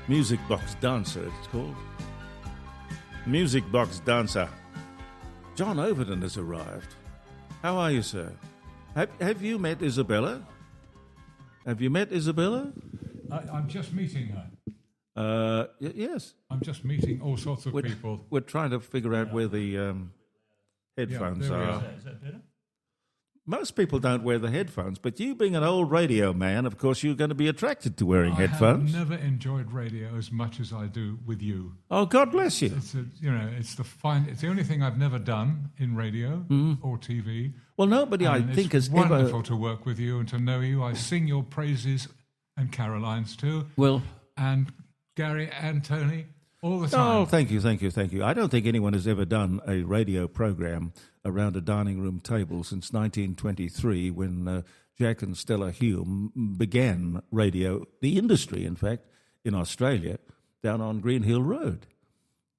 Music Box Dancer, it's called. Music Box Dancer. John Ovenden has arrived. How are you, sir? Have you met Isabella? Have you met Isabella? I'm just meeting her. Yes. I'm just meeting all sorts of people. We're trying to figure out where the headphones are. Is that better? Most people don't wear the headphones, but you being an old radio man, of course, you're going to be attracted to wearing headphones. I have never enjoyed radio as much as I do with you. Oh, God bless you. It's the only thing I've never done in radio or TV. Well, nobody, I think, has ever... It's wonderful to work with you and to know you. I sing your praises, and Caroline's too. Well... And Gary and Tony, all the time. Oh, thank you. I don't think anyone has ever done a radio program around a dining room table since 1923 when Jack and Stella Hume began radio, the industry, in fact, in Australia, down on Green Hill Road.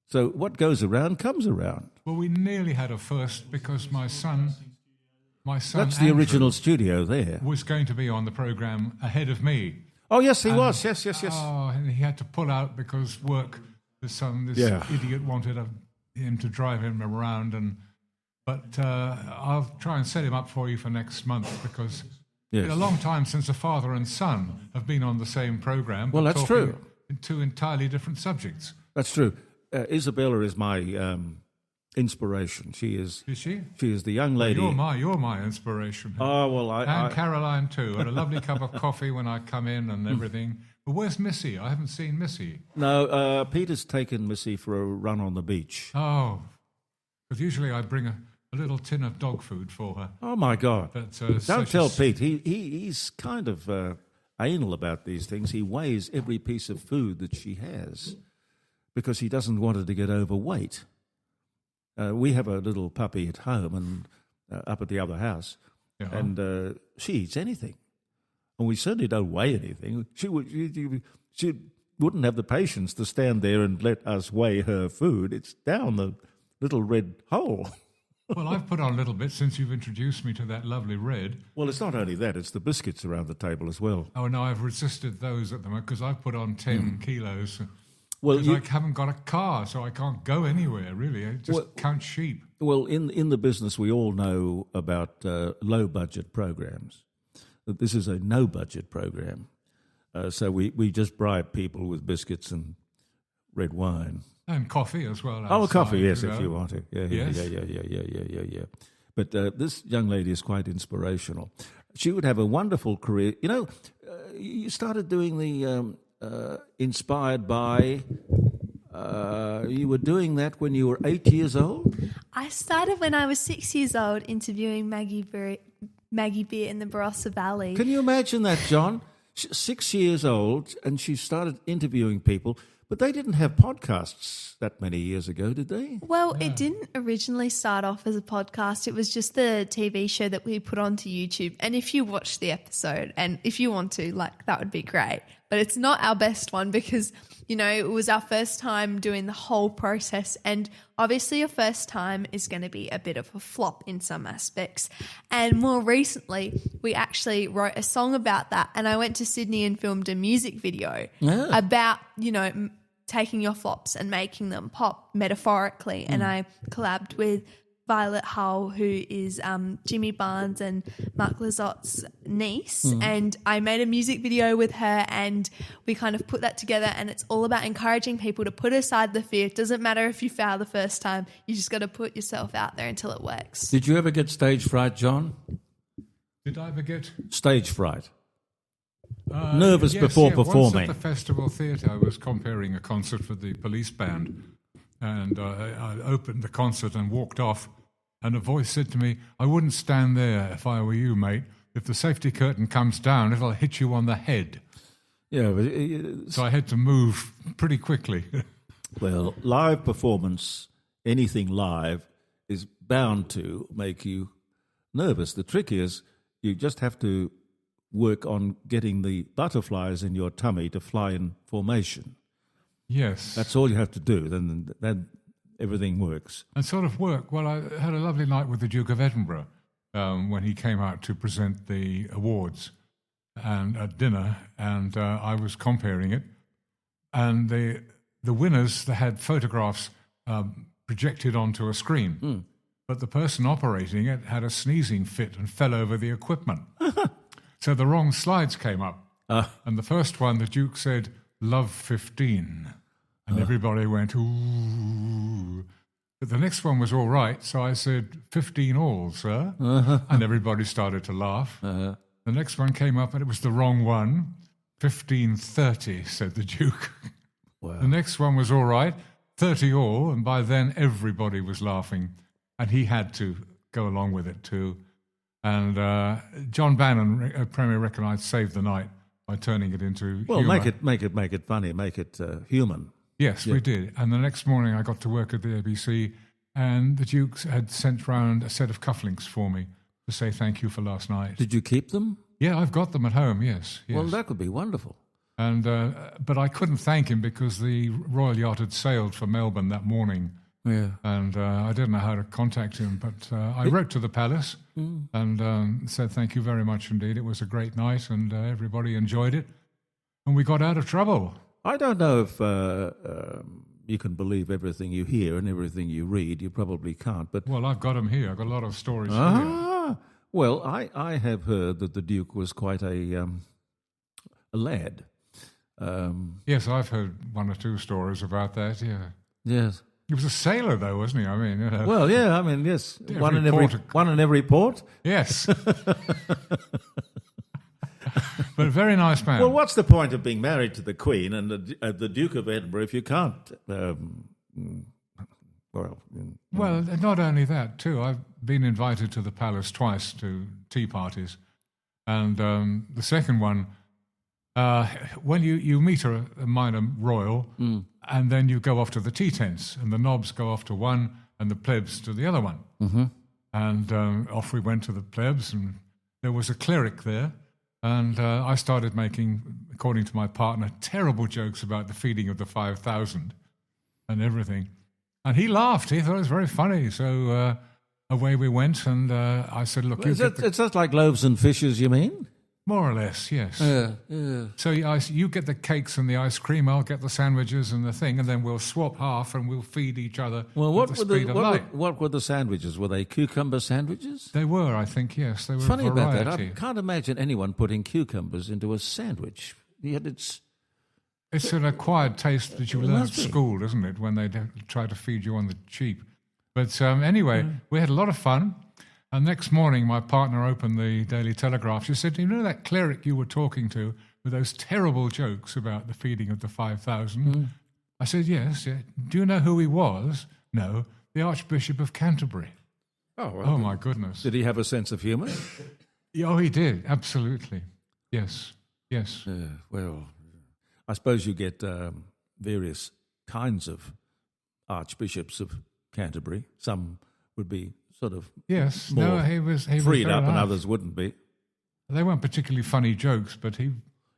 So what goes around comes around. Well, we nearly had a first because my son That's the Andrew original studio there. was going to be on the program ahead of me. Oh, yes, he was. Yes. Oh, and he had to pull out because work. This idiot wanted him to drive him around, but I'll try and set him up for you for next month because it's been a long time since a father and son have been on the same program. Well, that's true. Two entirely different subjects. That's true. Isabella is my inspiration. She is. Is she? She is the young lady. You're my inspiration. Oh well, and Caroline too. And a lovely cup of coffee when I come in and everything. But where's Missy? I haven't seen Missy. No, Peter's taken Missy for a run on the beach. Oh, because usually I bring a little tin of dog food for her. Oh my God! But, don't tell Pete. He's kind of anal about these things. He weighs every piece of food that she has because he doesn't want her to get overweight. We have a little puppy at home and up at the other house, and she eats anything. And we certainly don't weigh anything. She wouldn't have the patience to stand there and let us weigh her food. It's down the little red hole. Well, I've put on a little bit since you've introduced me to that lovely red. Well, it's not only that, it's the biscuits around the table as well. Oh, no, I've resisted those at the moment because I've put on 10 kilos. Well, I haven't got a car, so I can't go anywhere, really. I just count sheep. Well, in the business, we all know about low-budget programs. This is a no-budget program. So we just bribe people with biscuits and red wine. And coffee as well. Oh, coffee, yes, if you want to. Yes. Yeah. But this young lady is quite inspirational. She would have a wonderful career. You know, you started doing the Inspired By... you were doing that when you were 8 years old? I started when I was 6 years old interviewing Maggie Beer in the Barossa Valley. Can you imagine that, John? 6 years old, and she started interviewing people, but they didn't have podcasts that many years ago, did they? Well, it didn't originally start off as a podcast. It was just the TV show that we put onto YouTube. And if you watch the episode, and if you want to, that would be great. But it's not our best one because, it was our first time doing the whole process. And obviously your first time is going to be a bit of a flop in some aspects. And more recently, we actually wrote a song about that. And I went to Sydney and filmed a music video about, taking your flops and making them pop metaphorically. And I collabed with Violet Hull, who is Jimmy Barnes and Mark Lazotte's niece. And I made a music video with her and we kind of put that together, and it's all about encouraging people to put aside the fear. It doesn't matter if you fail the first time. You just got to put yourself out there until it works. Did you ever get stage fright, John? Did I ever get... Stage fright. Nervous before performing. Once at the Festival Theatre, I was comparing a concert for the police band, and I opened the concert and walked off, and a voice said to me, "I wouldn't stand there if I were you, mate. If the safety curtain comes down, it'll hit you on the head." Yeah, but so I had to move pretty quickly. Well, live performance, anything live, is bound to make you nervous. The trick is you just have to work on getting the butterflies in your tummy to fly in formation. Yes. That's all you have to do, then everything works. And sort of work. Well, I had a lovely night with the Duke of Edinburgh when he came out to present the awards and at dinner, and I was comparing it. and the winners, they had photographs projected onto a screen. But the person operating it had a sneezing fit and fell over the equipment. So the wrong slides came up. And the first one, the Duke said, "Love 15." And everybody went, ooh. But the next one was all right. So I said, 15 all, sir. And everybody started to laugh. The next one came up and it was the wrong one. 1530, said the Duke. Wow. The next one was all right, 30 all. And by then everybody was laughing. And he had to go along with it too. And John Bannon, Premier Recognised, saved the night by turning it into Well, humour. make it funny, make it human. Yes, we did. And the next morning I got to work at the ABC, and the Dukes had sent round a set of cufflinks for me to say thank you for last night. Did you keep them? Yeah, I've got them at home, yes. Well, that would be wonderful. And but I couldn't thank him because the Royal Yacht had sailed for Melbourne that morning. Yeah. And I didn't know how to contact him, but I wrote to the palace and said thank you very much indeed. It was a great night and everybody enjoyed it. And we got out of trouble. I don't know if you can believe everything you hear and everything you read. You probably can't. But Well, I've got them here. I've got a lot of stories here. Well, I have heard that the Duke was quite a lad. Yes, I've heard one or two stories about that, yeah. Yes. He was a sailor, though, wasn't he? I mean, you know. Well, yeah. I mean, yes. One in port- every port. Yes. But a very nice man. Well, what's the point of being married to the Queen and the Duke of Edinburgh if you can't? Well, not only that, too. I've been invited to the palace twice to tea parties. And the second one, when you meet a minor royal, and then you go off to the tea tents, and the nobs go off to one, and the plebs to the other one. Mm-hmm. And off we went to the plebs, and there was a cleric there, and I started making, according to my partner, terrible jokes about the feeding of the 5,000 and everything. And he laughed. He thought it was very funny. So away we went, and I said, look, It's just like loaves and fishes, you mean? More or less, yes. Yeah. So you get the cakes and the ice cream, I'll get the sandwiches and the thing, and then we'll swap half and we'll feed each other Well, at the speed of light. what were the sandwiches? Were they cucumber sandwiches? They were, I think, yes. They were Funny a variety. about that. I can't imagine anyone putting cucumbers into a sandwich. Yet it's an acquired taste that you learn at must be. school, isn't it, when they try to feed you on the cheap. But anyway, we had a lot of fun. And next morning, my partner opened the Daily Telegraph. She said, you know that cleric you were talking to with those terrible jokes about the feeding of the 5,000? I said, yes. Yeah. Do you know who he was? No, the Archbishop of Canterbury. Oh, well, Oh, my goodness. Did he have a sense of humour? Oh, he did, absolutely. Yes. Well, I suppose you get various kinds of archbishops of Canterbury. Some would be sort of Yes. more No, he was freed very up, and nice. others wouldn't be. They weren't particularly funny jokes, but he...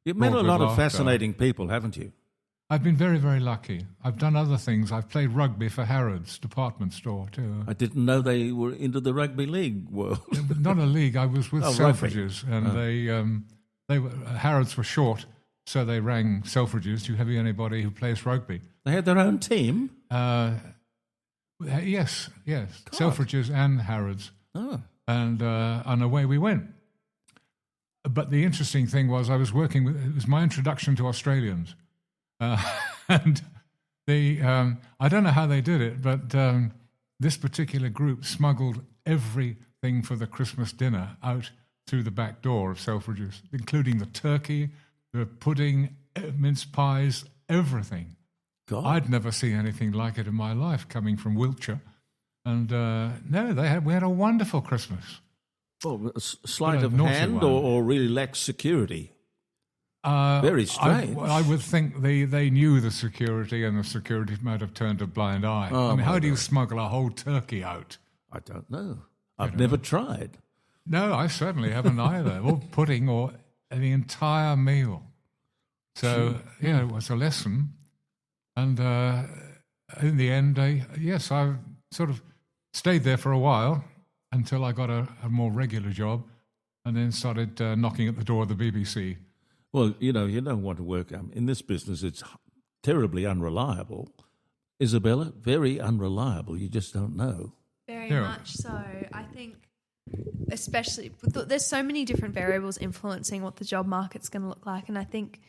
You've met a brought lot good of laughter. fascinating people, haven't you? I've been very, very lucky. I've done other things. I've played rugby for Harrods department store too. I didn't know they were into the rugby league world. Not a league. I was with rugby. Selfridges, and they were Harrods were short, so they rang Selfridges. Do you have anybody who plays rugby? They had their own team. Yes. Selfridges and Harrods, and away we went. But the interesting thing was, I was working with. It was my introduction to Australians, and I don't know how they did it, but this particular group smuggled everything for the Christmas dinner out through the back door of Selfridges, including the turkey, the pudding, mince pies, everything. God. I'd never seen anything like it in my life, coming from Wiltshire. And we had a wonderful Christmas. Well, a sleight But a of naughty hand one. or really lacked security. Very strange. I would think they knew the security, and the security might have turned a blind eye. I mean, how do you smuggle a whole turkey out? I don't know. I've never tried. No, I certainly haven't either. Or pudding, or the entire meal. So, yeah, it was a lesson. And in the end, I sort of stayed there for a while until I got a more regular job, and then started knocking at the door of the BBC. Well, you don't want to work in this business. It's terribly unreliable. Isabella, very unreliable. You just don't know. Very much so. I think, especially, there's so many different variables influencing what the job market's going to look like. And I think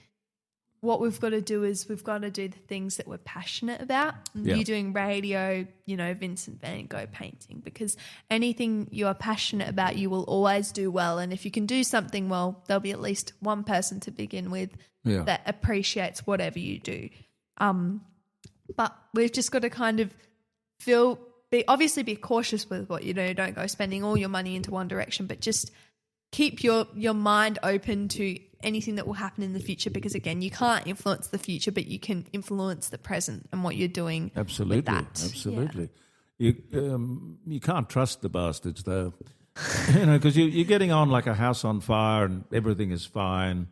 what we've got to do is we've got to do the things that we're passionate about. Yeah. You doing radio, Vincent van Gogh painting, because anything you are passionate about, you will always do well. And if you can do something well, there'll be at least one person to begin with that appreciates whatever you do. But we've just got to kind of obviously be cautious with what you do. Don't go spending all your money into one direction, but just keep your mind open to anything that will happen in the future, because again, you can't influence the future, but you can influence the present and what you're doing. Absolutely, with that. absolutely. Yeah. You can't trust the bastards though, because you're getting on like a house on fire and everything is fine,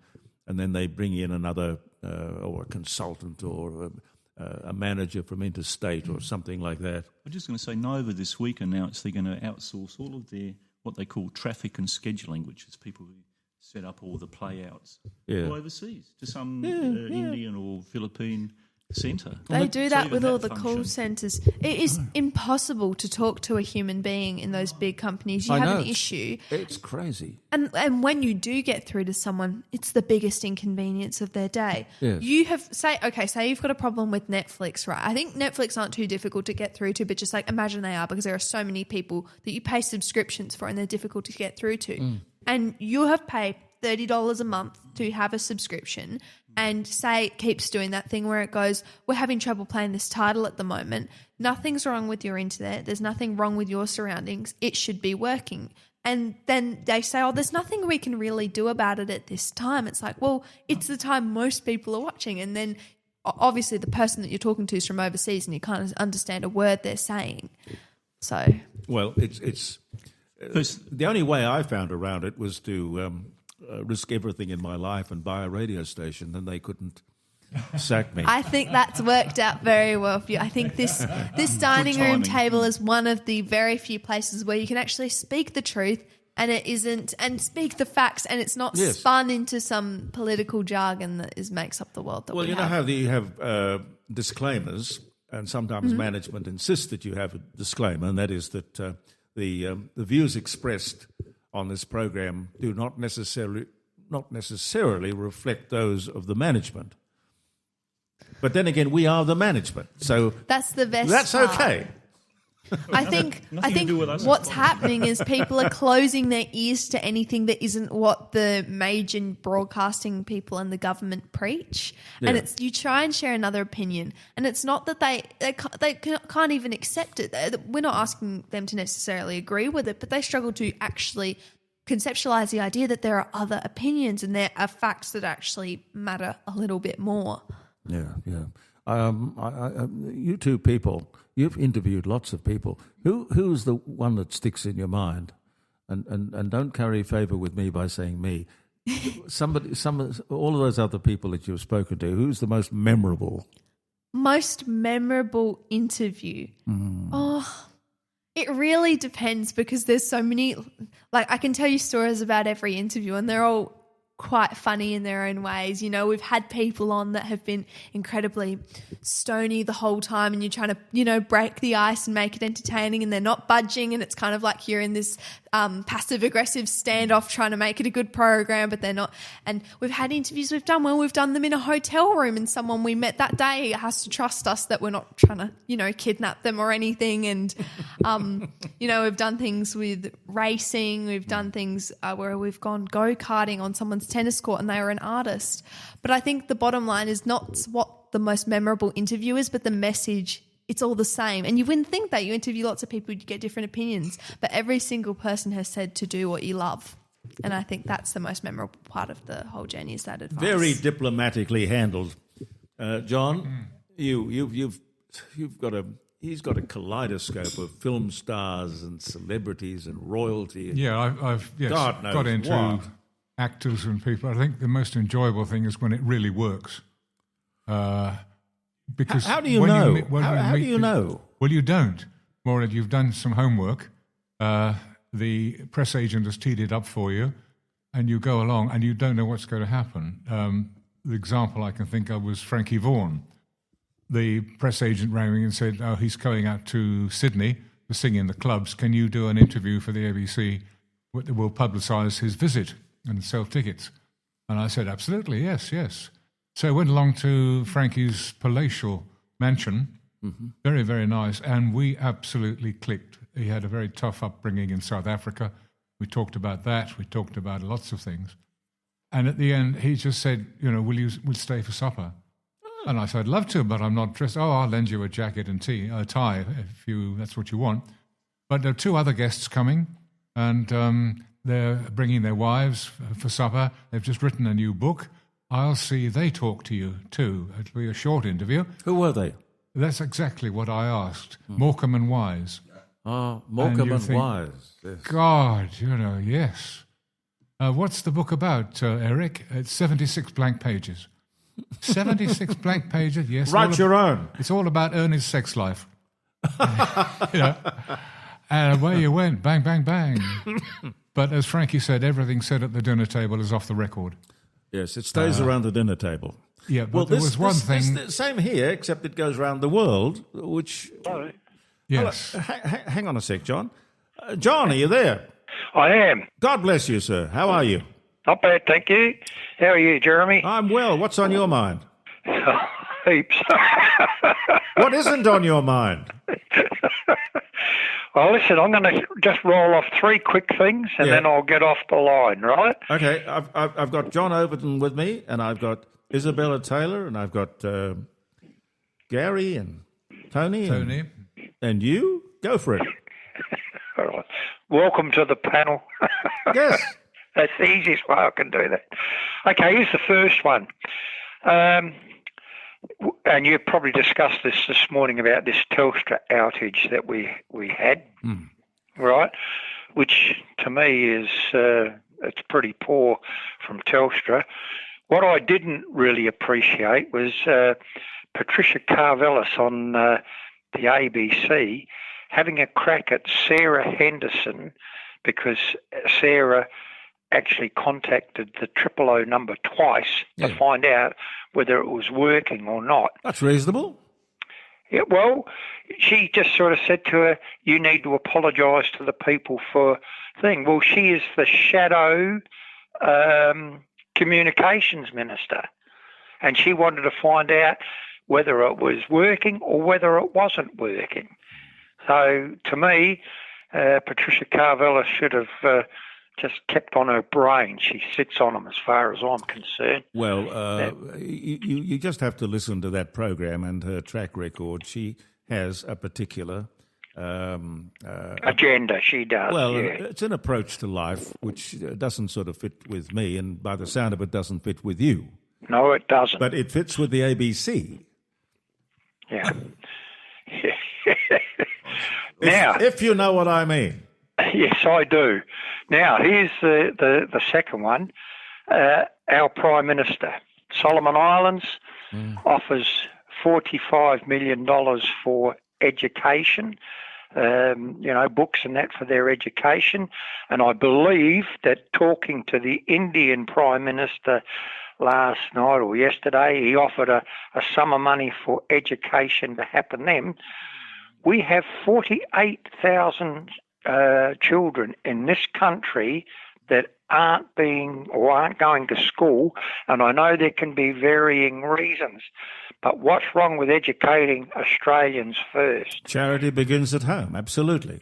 and then they bring in another or a consultant or a manager from interstate or something like that. I'm just going to say, Nova this week announced they're going to outsource all of their what they call traffic and scheduling, which is people who set up all the playouts all overseas to some Indian or Philippine centre. They do that with all the call centres. It is impossible to talk to a human being in those big companies. You have an issue. It's crazy. And when you do get through to someone, it's the biggest inconvenience of their day. Yes. You have, say you've got a problem with Netflix, right? I think Netflix aren't too difficult to get through to, but just like imagine they are, because there are so many people that you pay subscriptions for and they're difficult to get through to. And you have paid $30 a month to have a subscription, and say it keeps doing that thing where it goes, we're having trouble playing this title at the moment. Nothing's wrong with your internet. There's nothing wrong with your surroundings. It should be working. And then they say, there's nothing we can really do about it at this time. It's like, well, it's the time most people are watching. And then obviously the person that you're talking to is from overseas and you can't understand a word they're saying. So, well, it's the only way I found around it was to risk everything in my life and buy a radio station, then they couldn't sack me. I think that's worked out very well for you. I think this dining room table is one of the very few places where you can actually speak the truth and it isn't, and speak the facts, and it's not spun into some political jargon that makes up the world that we have. Well, you know how you have disclaimers, and sometimes management insists that you have a disclaimer, and that is that the views expressed on this program do not necessarily reflect those of the management. But then again, we are the management, so that's the best. That's part. okay. I think what's happening is people are closing their ears to anything that isn't what the major broadcasting people and the government preach. Yeah. And it's, you try and share another opinion, and it's not that they can't even accept it. We're not asking them to necessarily agree with it, but they struggle to actually conceptualize the idea that there are other opinions and there are facts that actually matter a little bit more. Yeah. You two people, you've interviewed lots of people. Who's the one that sticks in your mind? And don't carry favour with me by saying me. All of those other people that you've spoken to, who's the most memorable? Most memorable interview? Oh, it really depends, because there's so many. Like, I can tell you stories about every interview and they're all quite funny in their own ways. You know, we've had people on that have been incredibly stony the whole time, and you're trying to, break the ice and make it entertaining, and they're not budging, and it's kind of like you're in this passive-aggressive standoff trying to make it a good program, but they're not. And we've had interviews we've done them in a hotel room, and someone we met that day has to trust us that we're not trying to, kidnap them or anything. And, we've done things with racing. We've done things where we've gone go-karting on someone's tennis court and they were an artist. But I think the bottom line is not what the most memorable interview is, but the message. It's all the same. And you wouldn't think that. You interview lots of people, you get different opinions, but every single person has said to do what you love. And I think that's the most memorable part of the whole journey, is that advice. Very diplomatically handled. John, he's got a kaleidoscope of film stars and celebrities and royalty. I've got into actors and people. I think the most enjoyable thing is when it really works. Because how do you know? How do you know? Well, you don't. More than you've done some homework. The press agent has teed it up for you, and you go along, and you don't know what's going to happen. The example I can think of was Frankie Vaughan. the press agent rang me and said, "Oh, he's going out to Sydney to sing in the clubs. Can you do an interview for the ABC that will publicise his visit and sell tickets?" And I said, "Absolutely, yes." So I went along to Frankie's palatial mansion, very, very nice, and we absolutely clicked. He had a very tough upbringing in South Africa. We talked about that. We talked about lots of things. And at the end, he just said, we'll stay for supper? And I said, "I'd love to, but I'm not dressed." "Oh, I'll lend you a jacket and tie if that's what you want." But there are 2 other guests coming, and they're bringing their wives for supper. They've just written a new book. I'll see they talk to you too. It'll be a short interview. Who were they? That's exactly what I asked. Morecambe and Wise. Oh, Morecambe and Wise. Yes. God, yes. What's the book about, Eric? It's 76 blank pages. 76 blank pages, yes. Write your own. It's all about Ernie's sex life. And away you went, bang, bang, bang. But as Frankie said, everything said at the dinner table is off the record. Yes, it stays around the dinner table. Yeah, but there was one thing... Same here, except it goes around the world, which... Yes. Hang on a sec, John. John, are you there? I am. God bless you, sir. How are you? Not bad, thank you. How are you, Jeremy? I'm well. What's on your mind? Heaps. What isn't on your mind? Well, listen, I'm going to just roll off 3 quick things and then I'll get off the line, right? Okay, I've got John Ovenden with me, and I've got Isabella Taylor, and I've got Gary and Tony. And you? Go for it. All right. Welcome to the panel. Yes. That's the easiest way I can do that. Okay, here's the first one. And you probably discussed this morning about this Telstra outage that we had, right? Which to me is it's pretty poor from Telstra. What I didn't really appreciate was Patricia Carvelis on the ABC having a crack at Sarah Henderson, because Sarah actually contacted the 000 number twice to find out whether it was working or not. That's reasonable. Yeah, well, she just sort of said to her, "You need to apologise to the people for thing." Well, she is the shadow communications minister, and she wanted to find out whether it was working or whether it wasn't working. So, to me, Patricia Carvelis should have just kept on her brain. She sits on them as far as I'm concerned. Well, you just have to listen to that program and her track record. She has a particular... agenda, she does. Well, it's an approach to life which doesn't sort of fit with me, and by the sound of it, doesn't fit with you. No, it doesn't. But it fits with the ABC. Yeah. Now, if you know what I mean. Yes, I do. Now, here's the second one. Our Prime Minister, Solomon Islands, offers $45 million for education, books and that for their education. And I believe that talking to the Indian Prime Minister last night or yesterday, he offered a sum of money for education to happen then. We have 48,000 children in this country that aren't going to school, and I know there can be varying reasons, but what's wrong with educating Australians first? Charity begins at home, absolutely.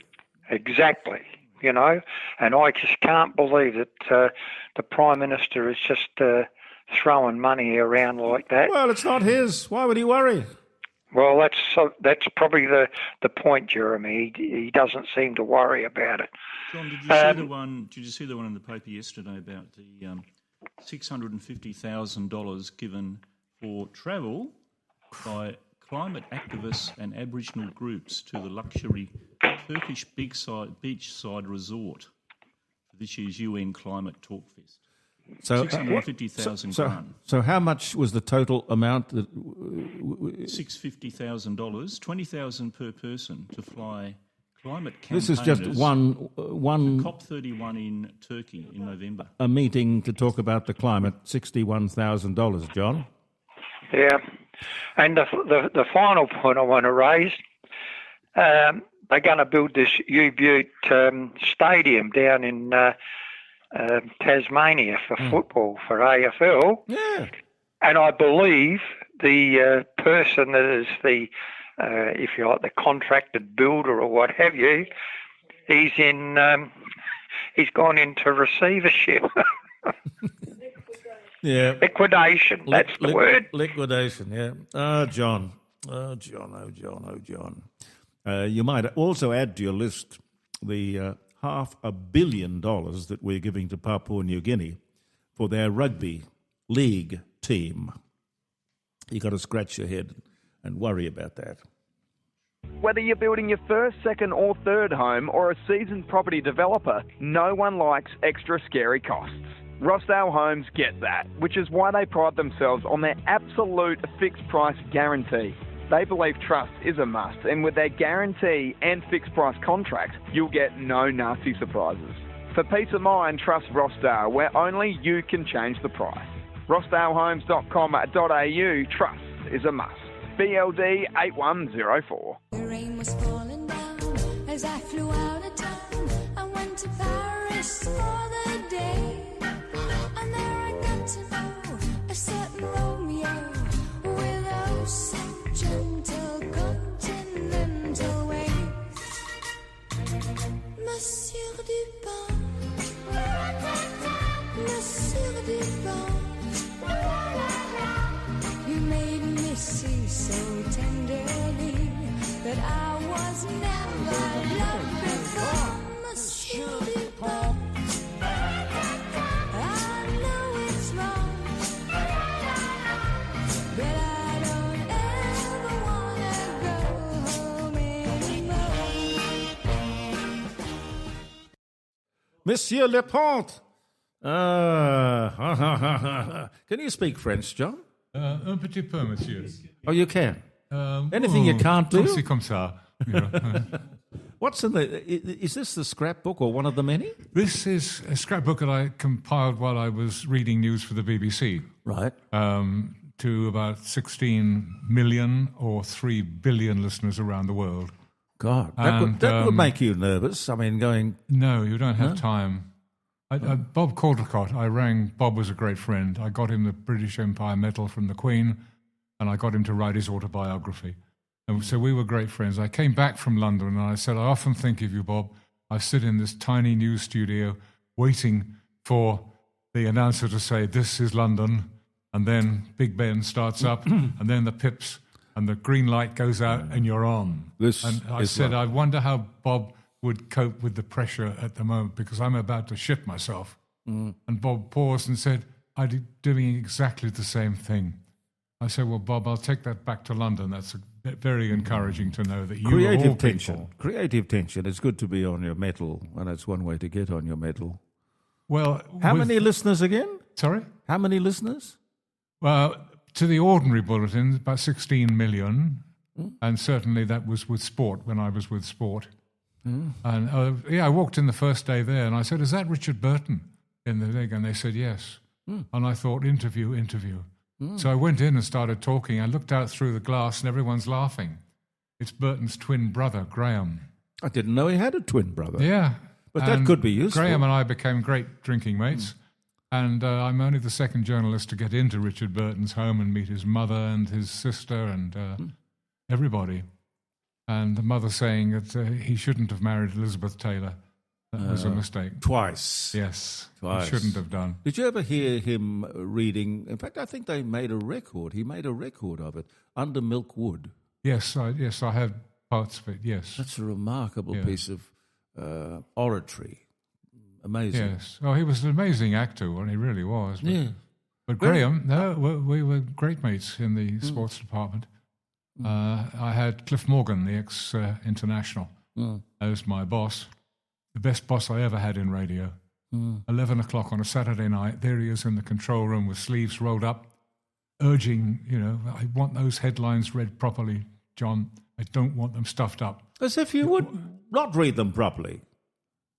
Exactly, and I just can't believe that the Prime Minister is just throwing money around like that. Well, it's not his. Why would he worry? Well, that's probably the point, Jeremy. He doesn't seem to worry about it. John, did you see the one? Did you see the one in the paper yesterday about the $650,000 given for travel by climate activists and Aboriginal groups to the luxury Turkish beachside resort for this year's UN Climate Talk Fest? So 650,000 grand. So how much was the total amount? $650,000, $20,000 per person to fly climate campaigners. This is just one COP31 in Turkey in November. A meeting to talk about the climate. $61,000, John. Yeah. And the final point I want to raise, they're going to build this U-Butte stadium down in Tasmania for football, for AFL. Yeah. And I believe the person that is the, if you like, the contracted builder or what have you, he's gone into receivership. Yeah. Liquidation, that's the word. Liquidation, yeah. Oh, John. You might also add to your list the $500 million that we're giving to Papua New Guinea for their rugby league team. You got to scratch your head and worry about that. Whether you're building your first, second or third home or a seasoned property developer, no one likes extra scary costs. Rossdale Homes get that, which is why they pride themselves on their absolute fixed price guarantee. They believe trust is a must, and with their guarantee and fixed price contracts, you'll get no nasty surprises. For peace of mind, trust Rossdale, where only you can change the price. rossdalehomes.com.au, trust is a must. BLD 8104. The rain was falling down as I flew out of town. I went to Paris for the day. And there I got to know a certain Romeo with oh so gentle continental ways. Monsieur Dupin, Monsieur Dupin, you made me see so tenderly that I was never loved before. Monsieur Dupin, I know it's wrong, but I don't ever wanna go home anymore. Monsieur Lepont. Can you speak French, John? Un petit peu, monsieur. Oh, you can? Anything you can't do? C'est comme ça. You know. What's in the... Is this the scrapbook or one of the many? This is a scrapbook that I compiled while I was reading news for the BBC. Right. To about 16 million or 3 billion listeners around the world. God, that would make you nervous. I mean, going... No, you don't have time. Bob Caldecott, I rang. Bob was a great friend. I got him the British Empire Medal from the Queen, and I got him to write his autobiography. And so we were great friends. I came back from London, and I said, I often think of you, Bob. I sit in this tiny news studio waiting for the announcer to say, this is London, and then Big Ben starts up, and then the pips, and the green light goes out, and you're on. And I said, I wonder how Bob would cope with the pressure at the moment, because I'm about to shit myself. And Bob paused and said, I'm doing exactly the same thing. I said, well, Bob, I'll take that back to London. That's very encouraging to know that you creative are all tension. people. Creative tension. It's good to be on your mettle, and that's one way to get on your mettle. Well, how many listeners again? Sorry? How many listeners? Well, to the ordinary bulletin, about 16 million, and certainly that was with sport, when I was with sport. And I walked in the first day there, and I said, is that Richard Burton in the thing? And they said, yes. And I thought, interview. So I went in and started talking. I looked out through the glass, and everyone's laughing. It's Burton's twin brother, Graham. I didn't know he had a twin brother. Yeah. But that could be useful. Graham and I became great drinking mates. And I'm only the second journalist to get into Richard Burton's home and meet his mother and his sister and everybody. And the mother saying that he shouldn't have married Elizabeth Taylor. That was a mistake. Twice. Yes. Twice. He shouldn't have done. Did you ever hear him reading? In fact, I think they made a record. He made a record of it, Under Milk Wood. Yes, I have parts of it, yes. That's a remarkable piece of oratory. Amazing. Yes. Oh, he was an amazing actor, well, he really was. But, yeah. But Graham, we were great mates in the sports department. I had Cliff Morgan, the ex-international, as my boss. The best boss I ever had in radio. 11 o'clock on a Saturday night, there he is in the control room with sleeves rolled up, urging, I want those headlines read properly, John. I don't want them stuffed up. As if you would not read them properly.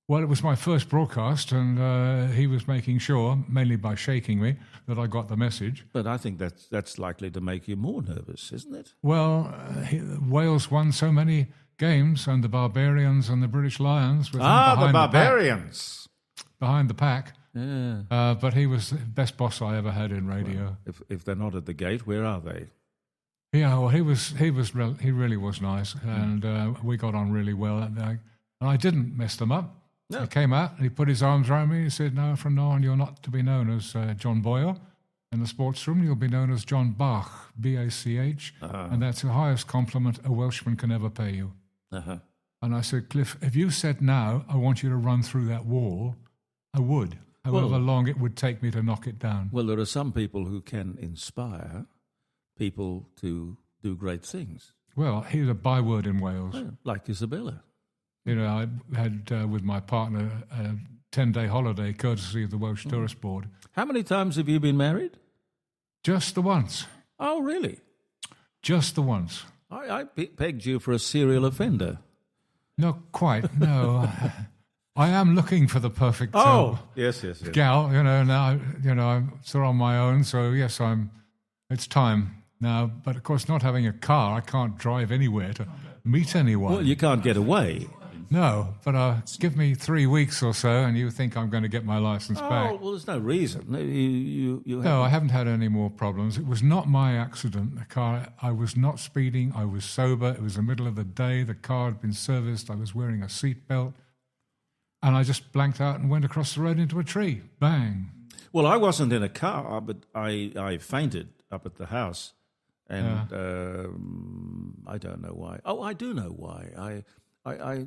Well, it was my first broadcast, and he was making sure, mainly by shaking me, that I got the message. But I think that's likely to make you more nervous, isn't it? Well, Wales won so many games, and the Barbarians and the British Lions. With him behind the Barbarians. Behind the pack. Yeah. But he was the best boss I ever had in radio. Well, if they're not at the gate, where are they? Yeah, well, he really was nice, and we got on really well. And I didn't mess them up. No. He came out and he put his arms around me. He said, "No, from now on, you're not to be known as John Boyle in the sports room. You'll be known as John Bach, B-A-C-H, and that's the highest compliment a Welshman can ever pay you." Uh-huh. And I said, "Cliff, if you said now, I want you to run through that wall, I would, however long it would take me to knock it down." Well, there are some people who can inspire people to do great things. Well, he's a byword in Wales. Well, like Isabella. You know, I had with my partner a 10-day holiday courtesy of the Welsh Tourist Board. How many times have you been married? Just the once. Oh, really? Just the once. I pegged you for a serial offender. Not quite, no. I am looking for the perfect yes. gal, now, I'm sort of on my own, so yes, it's time now. But of course, not having a car, I can't drive anywhere to meet anyone. Well, you can't get away. No, but give me 3 weeks or so, and you think I'm going to get my license back. Oh, well, there's no reason. You No, I haven't had any more problems. It was not my accident. The car, I was not speeding. I was sober. It was the middle of the day. The car had been serviced. I was wearing a seatbelt. And I just blanked out and went across the road into a tree. Bang. Well, I wasn't in a car, but I fainted up at the house. And I don't know why. Oh, I do know why. I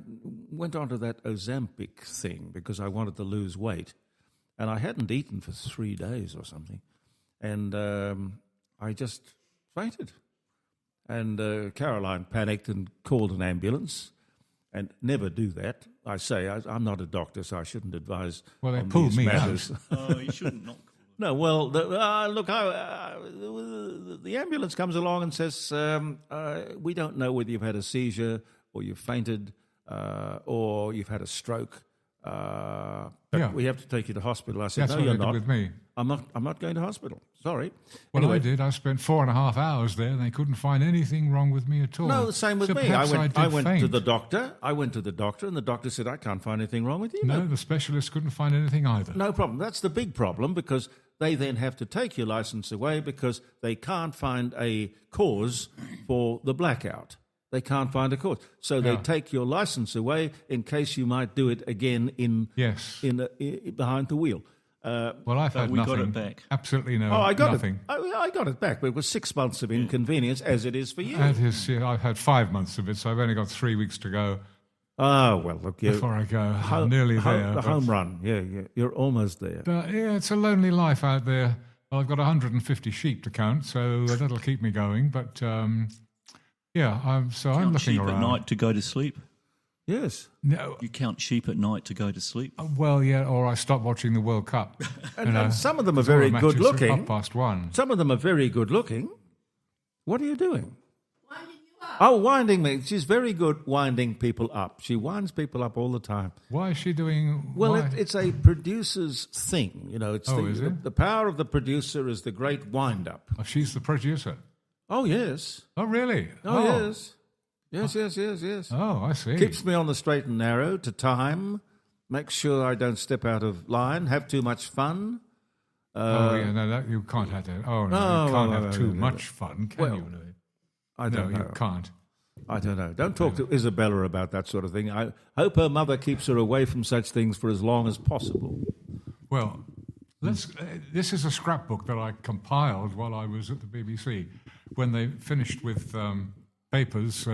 went onto that Ozempic thing because I wanted to lose weight. And I hadn't eaten for 3 days or something. And I just fainted. And Caroline panicked and called an ambulance. And never do that. I say, I'm not a doctor, so I shouldn't advise. Well, they pulled me matters. out. Oh, you shouldn't not. No, well, look, the ambulance comes along and says, we don't know whether you've had a seizure or you've fainted or you've had a stroke. But we have to take you to hospital. I said, That's no, you're what they not. did with me. I'm not going to hospital. Sorry. Well, anyway, I did. I spent 4.5 hours there, and they couldn't find anything wrong with me at all. No, the same with so me. I went faint. to the doctor. And the doctor said, I can't find anything wrong with you. No, the specialist couldn't find anything either. No problem. That's the big problem because they then have to take your license away because they can't find a cause for the blackout. They can't find a cause. So they take your license away in case you might do it again behind the wheel. Well, I've had we nothing. got it back. Absolutely no. I got nothing. it. I got it back, but it was 6 months of inconvenience, as it is for you. I've had 5 months of it, so I've only got 3 weeks to go. Oh, well, look, before I go, I'm nearly there. The home run, yeah, you're almost there. But it's a lonely life out there. Well, I've got 150 sheep to count, so that'll keep me going. But I'm looking sheep around. At night to go to sleep. Yes. No. You count sheep at night to go to sleep. Well, yeah, or I stop watching the World Cup. And some of them are very good looking. 1:30. Some of them are very good looking. What are you doing? Winding you up. Oh, winding me. She's very good winding people up. She winds people up all the time. Why is she doing? Well, it's a producer's thing. It's is it? The power of the producer is the great wind up. Oh, she's the producer. Oh, yes. Oh, really? Oh, yes. Yes. Oh, I see. Keeps me on the straight and narrow to time. Makes sure I don't step out of line. Have too much fun. You can't have that. Oh, no, you can't have too much fun, can you? I don't know. You can't. I don't know. Don't talk to Isabella about that sort of thing. I hope her mother keeps her away from such things for as long as possible. Well, this is a scrapbook that I compiled while I was at the BBC. When they finished with papers,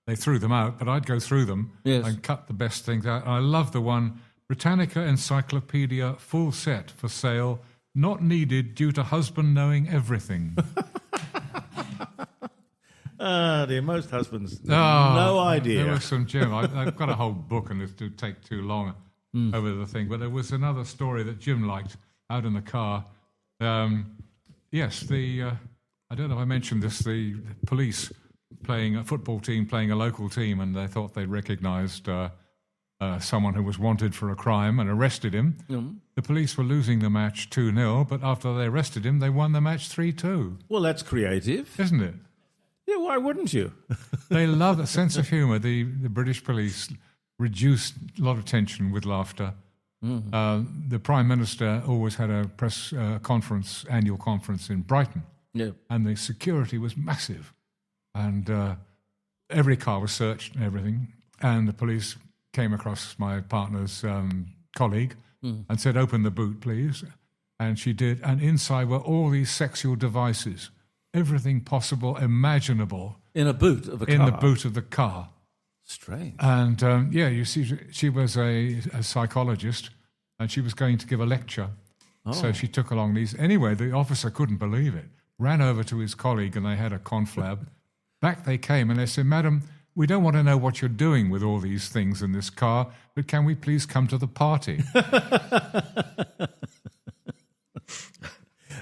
they threw them out, but I'd go through them and cut the best things out. And I love the one, Britannica Encyclopedia full set for sale, not needed due to husband knowing everything. Dear, most husbands no idea. There was some Jim. I've got a whole book and it would take too long over the thing. But there was another story that Jim liked out in the car. I don't know if I mentioned this, the police playing a football team, playing a local team, and they thought they recognised a someone who was wanted for a crime and arrested him. The police were losing the match 2-0, but after they arrested him, they won the match 3-2. Well, that's creative. Isn't it? Yeah, why wouldn't you? They love a sense of humour. The British police reduced a lot of tension with laughter. The Prime Minister always had a press conference, annual conference in Brighton, and the security was massive. And every car was searched and everything, and the police came across my partner's colleague and said, "Open the boot, please." And she did, and inside were all these sexual devices, everything possible, imaginable. In a boot of a car? In the boot of the car. Strange. And, you see, she was a psychologist, and she was going to give a lecture. So she took along these. Anyway, the officer couldn't believe it, ran over to his colleague, and they had a conflab. Back they came, and they said, "Madam, we don't want to know what you're doing with all these things in this car, but can we please come to the party?"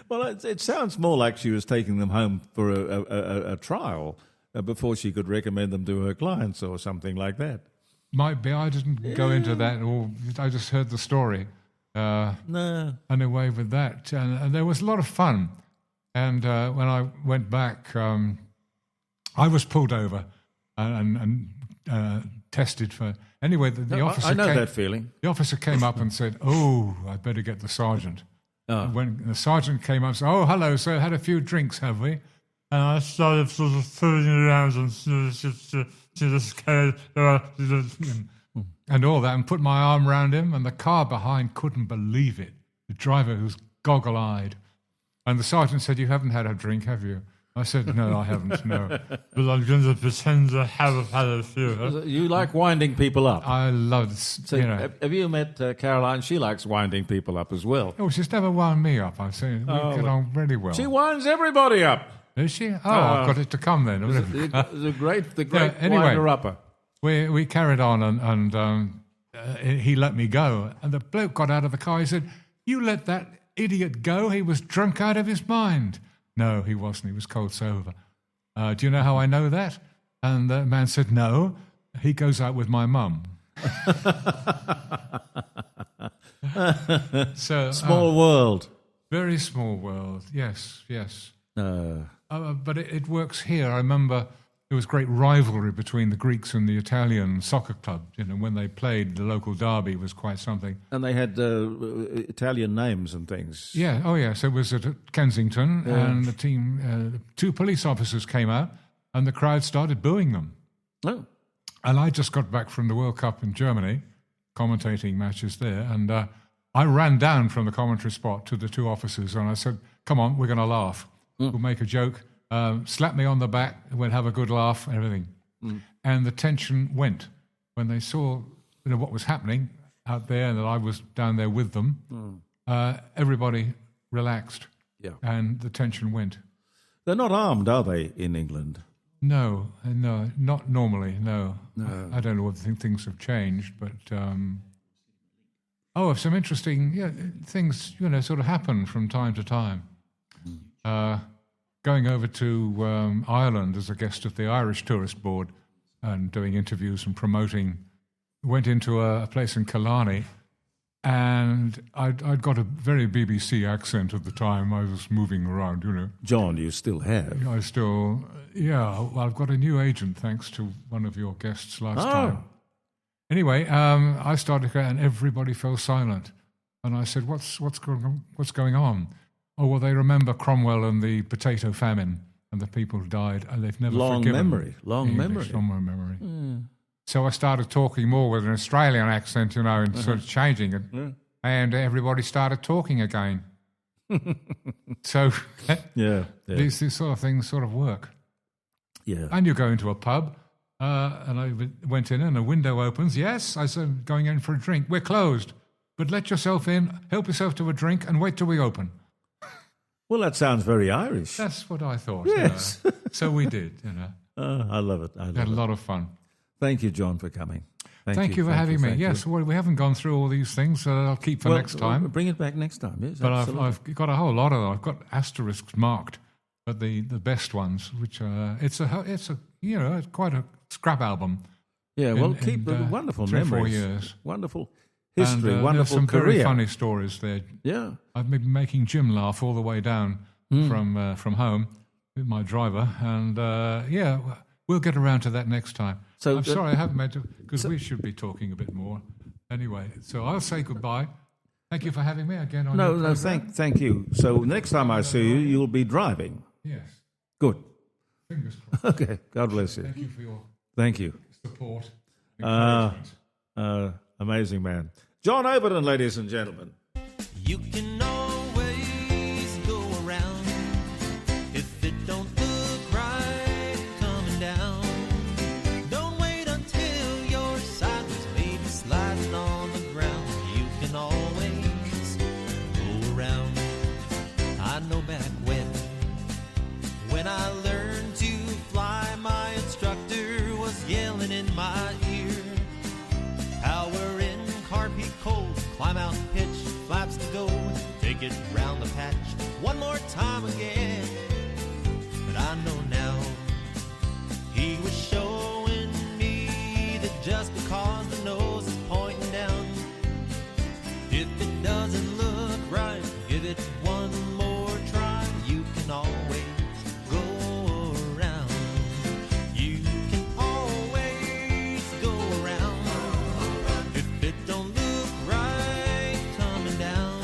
Well, it sounds more like she was taking them home for a trial before she could recommend them to her clients or something like that. Might be. I didn't go into that, or I just heard the story. No. And away with that. And there was a lot of fun. And when I went back, I was pulled over and tested for... Anyway, the officer I know came, that feeling. The officer came up and said, "Oh, I'd better get the sergeant." When the sergeant came up and said, "Oh, hello, sir, had a few drinks, have we?" And I started sort of fooling around and all that, and put my arm around him, and the car behind couldn't believe it. The driver was goggle-eyed. And the sergeant said, "You haven't had a drink, have you?" I said, "No, I haven't, no. But I'm going to pretend I have had a few." You like winding people up. I love it. So have you met Caroline? She likes winding people up as well. Oh, she's never wound me up. I'm saying we get on really well. She winds everybody up. Is she? Oh, I've got it to come then. The great anyway, winder-upper. We carried on, and he let me go. And the bloke got out of the car. He said, "You let that idiot go? He was drunk out of his mind." No, he wasn't. He was cold sober. Do you know how I know that? And the man said, "No, he goes out with my mum." So small world. Very small world. Yes. But it works here. I remember there was great rivalry between the Greeks and the Italian soccer club. You know, when they played, the local derby was quite something. And they had Italian names and things. Yeah. Oh, yes. It was at Kensington, and the team, 2 police officers came out, and the crowd started booing them. Oh. And I just got back from the World Cup in Germany, commentating matches there, and I ran down from the commentary spot to the 2 officers, and I said, "Come on, we're going to laugh. We'll make a joke. Slap me on the back, we'll have a good laugh, and everything." And the tension went when they saw what was happening out there, and that I was down there with them. Everybody relaxed, and the tension went. They're not armed, are they, in England? No, not normally, no. I don't know whether things have changed, but... some interesting things, sort of happen from time to time. Going over to Ireland as a guest of the Irish Tourist Board and doing interviews and promoting, went into a place in Killarney, and I'd got a very BBC accent at the time. I was moving around, John, you still have. I still, well, I've got a new agent thanks to one of your guests last time. Anyway, I started, and everybody fell silent. And I said, what's going on? Oh, well, they remember Cromwell and the potato famine, and the people who died, and they've never forgiven. Long memory. So I started talking more with an Australian accent, and sort of changing it. And everybody started talking again. So these sort of things sort of work. Yeah. And you go into a pub, and I went in, and a window opens. Yes, I said, going in for a drink. We're closed, but let yourself in, help yourself to a drink, and wait till we open. Well, that sounds very Irish. That's what I thought. Yes. So we did, I love it. We had a lot of fun. Thank you, John, for coming. Thank you for having me. Yes, well, we haven't gone through all these things, so I'll keep for next time. Bring it back next time, yes. But I've got a whole lot of them. I've got asterisks marked, but the best ones, which it's quite a scrap album Yeah, keep the wonderful 3 or 4 memories. years. Wonderful history, and, wonderful there's some career. very funny stories there. Yeah. I've been making Jim laugh all the way down from home with my driver, and we'll get around to that next time. So I'm sorry I haven't made to, because we should be talking a bit more. Anyway, so I'll say goodbye. Thank you for having me again. Thank you. So next time I see you, you'll be driving. Yes. Good. Fingers crossed. Okay. God bless you. Thank you for your support. Amazing man. John Ovenden, ladies and gentlemen. You can always go around if it don't look right coming down. Don't wait until you're sideways, maybe sliding on the ground. You can always go around. I know back when I learned to fly, my instructor was yelling in my ear. Power in, car peak cold, climb out and pitch, flaps to go, take it round the patch, one more time again. But I know now, he was showing me that just because the nose is pointing down, if it doesn't look right, give it one more try. You can always go around. You can always go around. If it don't look right coming down,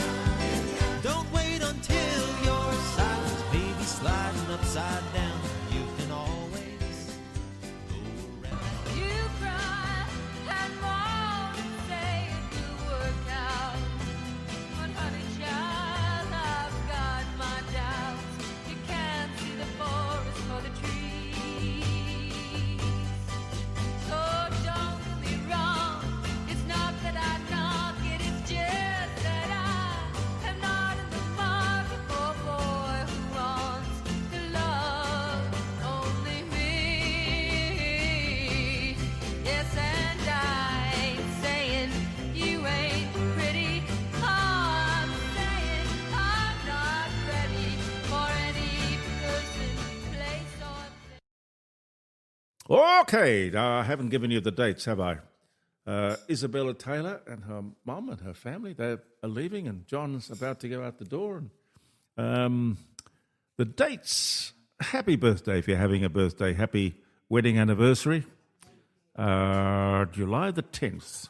don't wait until you're silent, maybe sliding upside down. You can always go around. You cry and moan and say it will work out. But honey child, I've got my doubts. You can't see the forest for the trees. So don't get me wrong, it's not that I knock it, it's just that I am not in the market for a boy who wants to love only me. Yes, and I ain't saying you ain't pretty. I'm saying I'm not ready for any person, place, or thing. Okay, I haven't given you the dates, have I? Isabella Taylor and her mum and her family, they are leaving, and John's about to go out the door. And the dates, happy birthday if you're having a birthday, happy wedding anniversary, July the 10th.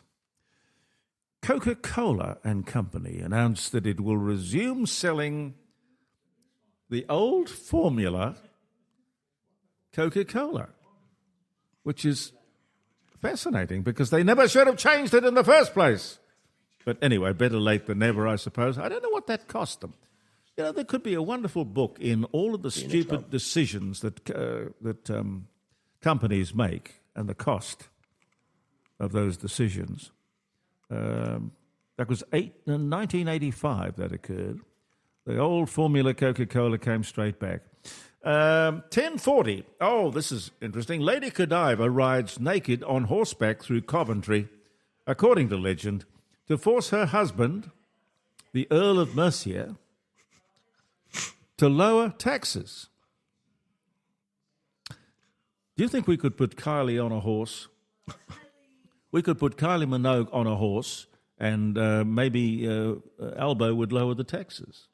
Coca-Cola and Company announced that it will resume selling the old formula Coca-Cola, which is fascinating because they never should have changed it in the first place. But anyway, better late than never, I suppose. I don't know what that cost them. You know, there could be a wonderful book in all of the stupid decisions that companies make and the cost of those decisions. That was 1985 that occurred. The old formula Coca-Cola came straight back. 10:40. Oh, this is interesting. Lady Godiva rides naked on horseback through Coventry, according to legend, to force her husband, the Earl of Mercia, to lower taxes. Do you think we could put Kylie on a horse? We could put Kylie Minogue on a horse and maybe Albo would lower the taxes.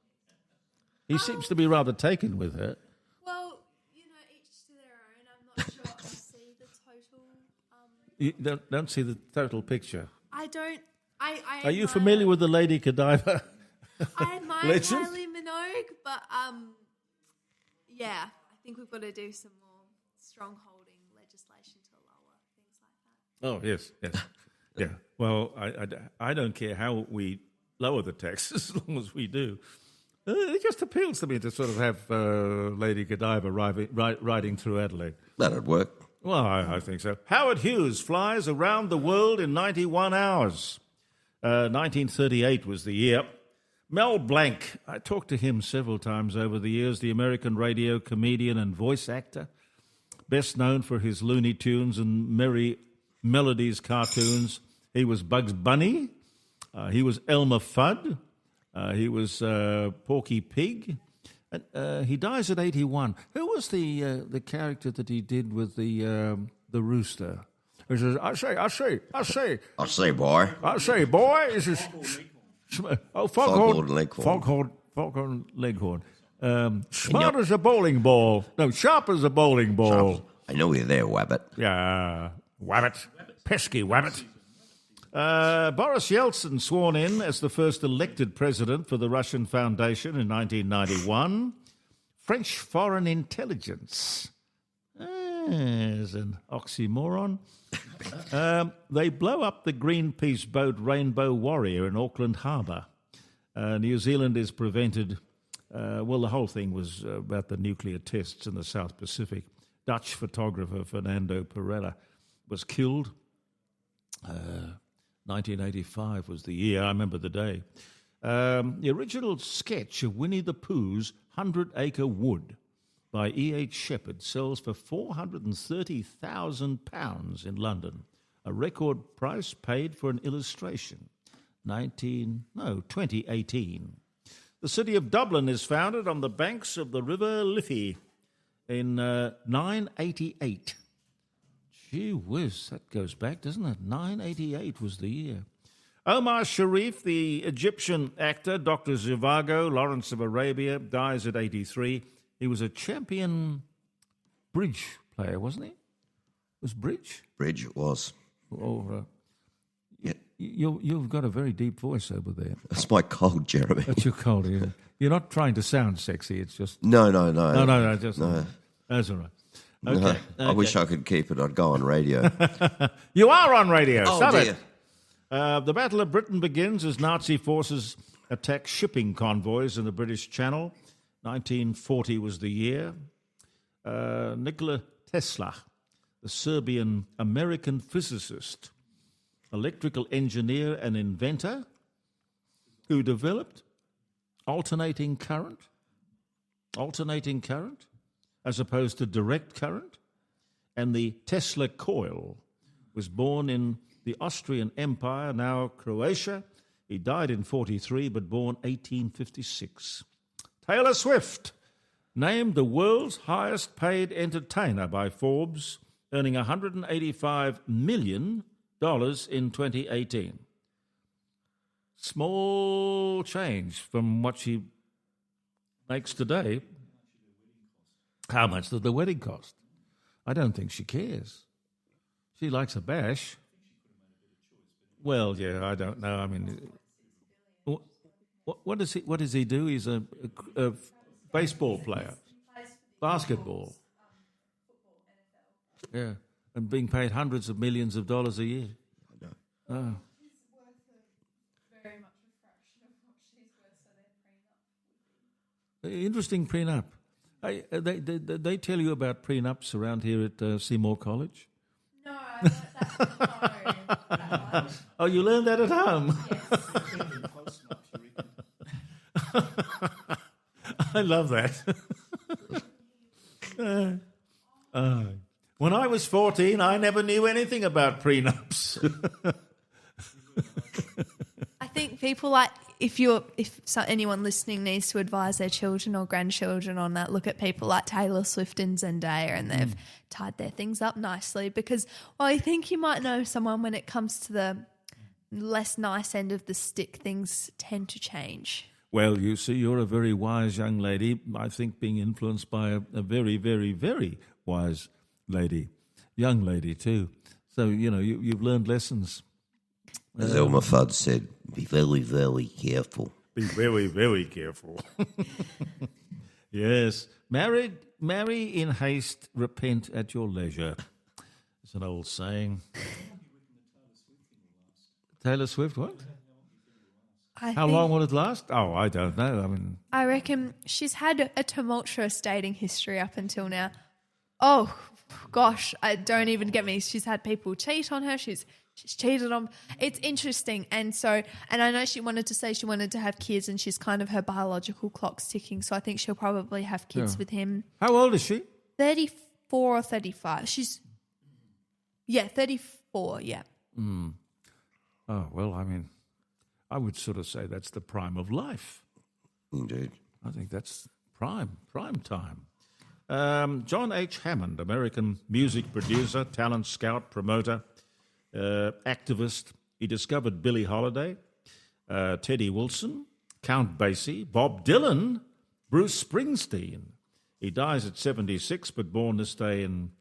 He seems to be rather taken with her. Well, you know, each to their own. I'm not sure I see the total. You don't see the total picture. I don't. I Are you familiar with the Lady Godiva? I admire legend? Kylie Minogue, but yeah, I think we've got to do some more strong-holding legislation to lower things like that. Oh, yes. Yeah. Well, I don't care how we lower the taxes as long as we do. It just appeals to me to sort of have Lady Godiva riding through Adelaide. That'd work. Well, I think so. Howard Hughes flies around the world in 91 hours. 1938 was the year. Mel Blanc, I talked to him several times over the years, the American radio comedian and voice actor, best known for his Looney Tunes and Merry Melodies cartoons. He was Bugs Bunny. He was Elmer Fudd. He was Porky Pig. And, he dies at 81. Who was the character that he did with the rooster? He says, I say. I say, boy. I say, boy. He says, Foghorn Leghorn. Foghorn Leghorn. Smart as a bowling ball. No, sharp as a bowling ball. Sharp. I know you're there, Wabbit. Yeah, Wabbit. Pesky Wabbit. Boris Yeltsin sworn in as the first elected president for the Russian Foundation in 1991. French foreign intelligence. There's an oxymoron. They blow up the Greenpeace boat Rainbow Warrior in Auckland Harbour. New Zealand is prevented. The whole thing was about the nuclear tests in the South Pacific. Dutch photographer Fernando Pereira was killed. 1985 was the year. I remember the day. The original sketch of Winnie the Pooh's 100-Acre Wood by E.H. Shepard sells for £430,000 in London, a record price paid for an illustration. 2018. The city of Dublin is founded on the banks of the River Liffey in 988. Gee whiz, that goes back, doesn't it? 988 was the year. Omar Sharif, the Egyptian actor, Dr. Zhivago, Lawrence of Arabia, dies at 83. He was a champion bridge player, wasn't he? Was bridge? Bridge, it was. Yeah. You've got a very deep voice over there. That's my cold, Jeremy. That's your cold, yeah. You're not trying to sound sexy, it's just... No. No, just... No. That's all right. Okay. No, I wish I could keep it. I'd go on radio. You are on radio. Oh, Stop dear. it. The Battle of Britain begins as Nazi forces attack shipping convoys in the British Channel. 1940 was the year. Nikola Tesla, the Serbian-American physicist, electrical engineer and inventor who developed alternating current as opposed to direct current, and the Tesla coil, was born in the Austrian Empire, now Croatia. He died in 43, but born 1856. Taylor Swift, named the world's highest paid entertainer by Forbes, earning $185 million in 2018. Small change from what she makes today. How much did the wedding cost? I don't think she cares. She likes a bash. Well, yeah, I don't know. I mean, what does he do? He's a baseball player, basketball. Yeah, and being paid hundreds of millions of dollars a year. I know. Oh. He's worth very much a fraction of what she's worth, so their prenup. Interesting prenup. They tell you about prenups around here at Seymour College? No, I learned that at home. Oh, you learned that at home? Yes. I love that. When I was 14, I never knew anything about prenups. I think people if anyone listening needs to advise their children or grandchildren on that, look at people like Taylor Swift and Zendaya, and they've tied their things up nicely. Because I think you might know someone when it comes to the less nice end of the stick, things tend to change. Well, you see, you're a very wise young lady. I think being influenced by a very, very, very wise lady, young lady too. So, you've learned lessons. As Elmer Fudd said, be very, very careful. Be very, very careful. Yes. Marry in haste, repent at your leisure. It's an old saying. Taylor Swift, what? How long will it last? Oh, I don't know. I reckon she's had a tumultuous dating history up until now. Oh, gosh, don't even get me. She's had people cheat on her. She's cheated on. It's interesting. And I know she wanted to have kids, and she's kind of, her biological clock's ticking. So I think she'll probably have kids with him. How old is she? 34 or 35. 34, yeah. Mm. Oh, well, I would sort of say that's the prime of life. Indeed. I think that's prime time. John H. Hammond, American music producer, talent scout, promoter. activist. He discovered Billie Holiday, Teddy Wilson, Count Basie, Bob Dylan, Bruce Springsteen. He dies at 76, but born this day in...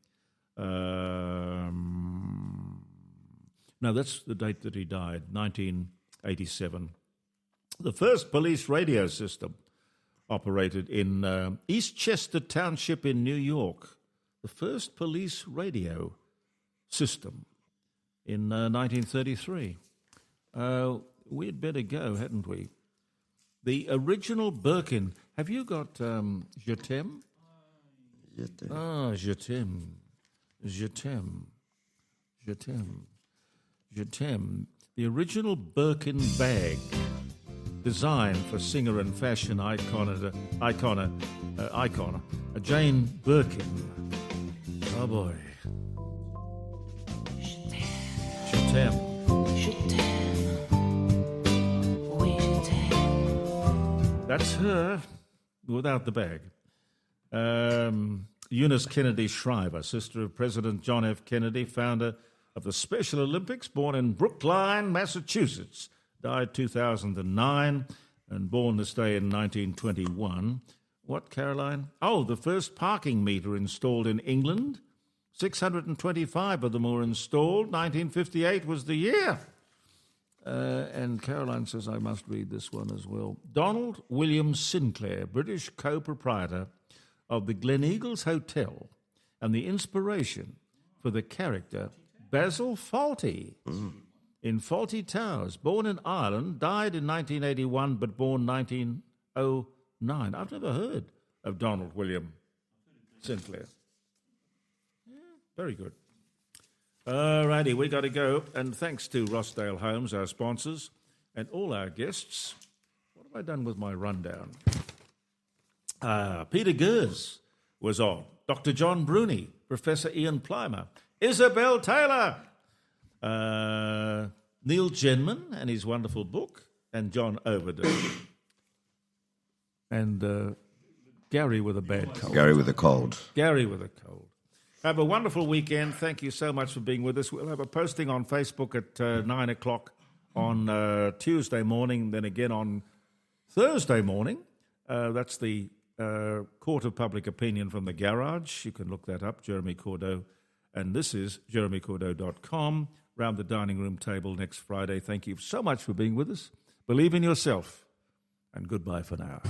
no, that's the date that he died, 1987. The first police radio system operated in Eastchester Township in New York. The first police radio system in 1933. We'd better go, hadn't we? The original Birkin. Have you got Je t'aime? Je t'aime. Ah, Je t'aime. Je t'aime. Je t'aime. Je t'aime. The original Birkin bag, designed for singer and fashion icon Jane Birkin. Oh boy. Je t'aime. Je t'aime. Oui, je t'aime. That's her without the bag. Eunice Kennedy Shriver, sister of President John F. Kennedy, founder of the Special Olympics, born in Brookline, Massachusetts. Died 2009 and born this day in 1921. What, Caroline? Oh, the first parking meter installed in England. 625 of them were installed. 1958 was the year. And Caroline says I must read this one as well. Donald William Sinclair, British co-proprietor of the Gleneagles Hotel and the inspiration for the character Basil Fawlty in Fawlty Towers. Born in Ireland, died in 1981, but born 1909. I've never heard of Donald William Sinclair. Yeah, very good. All righty, we got to go. And thanks to Rossdale Homes, our sponsors, and all our guests. What have I done with my rundown? Peter Gers was on. Dr. John Bruni, Professor Ian Plimer, Isabel Taylor, Neil Genman and his wonderful book, and John Ovenden. And Gary with a bad cold. Gary with a cold. Gary with a cold. Have a wonderful weekend. Thank you so much for being with us. We'll have a posting on Facebook at 9 o'clock on Tuesday morning, then again on Thursday morning. That's the Court of Public Opinion from the Garage. You can look that up, Jeremy Cordeaux. And this is jeremycordeaux.com, round the dining room table next Friday. Thank you so much for being with us. Believe in yourself, and goodbye for now.